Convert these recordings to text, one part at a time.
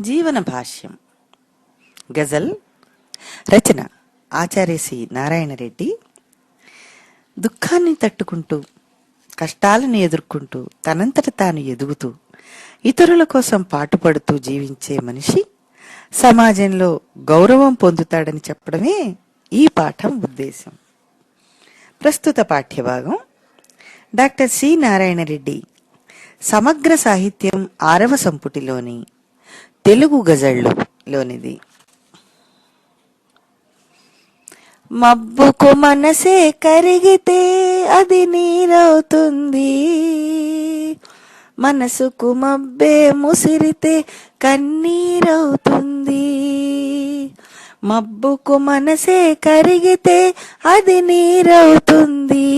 జీవన భాష్యం. గజల్ రచన ఆచార్య సి నారాయణ రెడ్డి. దుఃఖాన్ని తట్టుకుంటూ, కష్టాలను ఎదుర్కొంటూ, తనంతట తాను ఎదుగుతూ, ఇతరుల కోసం పాటుపడుతూ జీవించే మనిషి సమాజంలో గౌరవం పొందుతాడని చెప్పడమే ఈ పాఠం ఉద్దేశం. ప్రస్తుత పాఠ్యభాగం డాక్టర్ సి నారాయణ రెడ్డి సమగ్ర సాహిత్యం 6వ సంపుటిలోని తెలుగు గజళ్ళు లోనిది. మబ్బుకు మనసే కరిగితే అది నీరవుతుంది, మనసుకు మబ్బే ముసిరితే కన్నీరవుతుంది. మబ్బుకు మనసే కరిగితే అది నీరవుతుంది,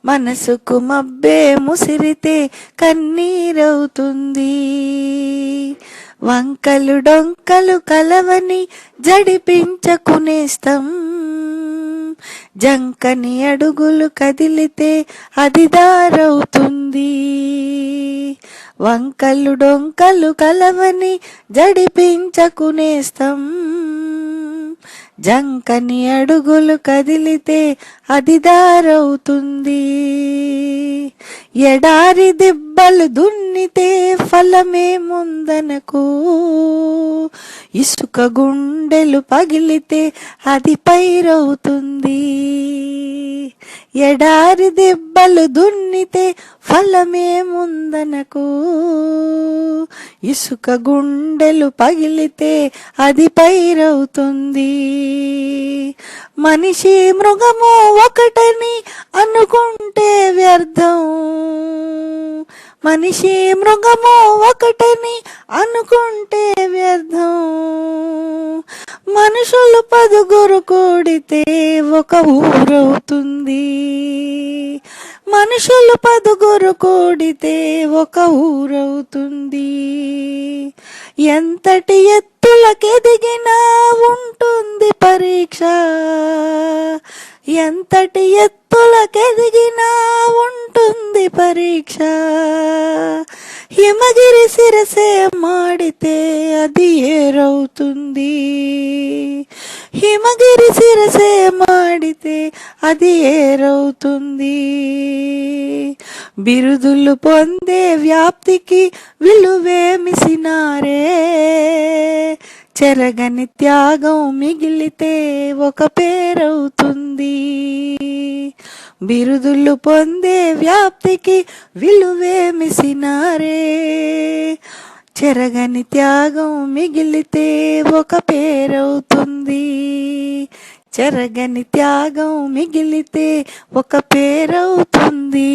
మనసుకు మబ్బే ముసిరితే కన్నీరవుతుంది. వంకలు డొంకలు కలవని జడిపించకునేస్తం, జంకని అడుగులు కదిలితే అది దారవుతుంది. వంకలు డొంకలు కలవని జడిపించకునేస్తం, జంకని అడుగులు కదిలితే అది దారవుతుంది. ఎడారి దిబ్బలు దున్నితే ఫలమే ముందనకు, ఇసుక గుండెలు పగిలితే అది పైరవుతుంది. ఎడారి దిబ్బలు దున్నితే ఫలమే ముందనకు, ఇసుక గుండెలు పగిలితే అది పైరవుతుంది. మనిషి మృగము ఒకటని అనుకుంటే వ్యర్థం, మనిషి మృగము ఒకటని అనుకుంటే వ్యర్థం. మనుషులు 10 కూడితే ఒక ఊరవుతుంది, మనుషులు 10 కూడితే ఒక ఊరవుతుంది. ఎంతటి ఎత్తులకెదిగినా ఉంటుంది పరీక్ష, ఎంతటి ఎత్తులకెదిగినా ఉంటుంది పరీక్ష. హిమగిరి శిరసే మాడితే అది ఏరవుతుంది, హిమగిరి శిరసే మాడితే అది ఏరవుతుంది. బిరుదులు పొందే వ్యాప్తికి విలువేమిసినారే, చెరగని త్యాగం మిగిలితే ఒక పేరవుతుంది. బిరుదులు పొందే వ్యాప్తికి విలువేమిసినారే, చెరగని త్యాగం మిగిలితే ఒక పేరవుతుంది. చెరగని త్యాగం మిగిలితే ఒక పేరవుతుంది.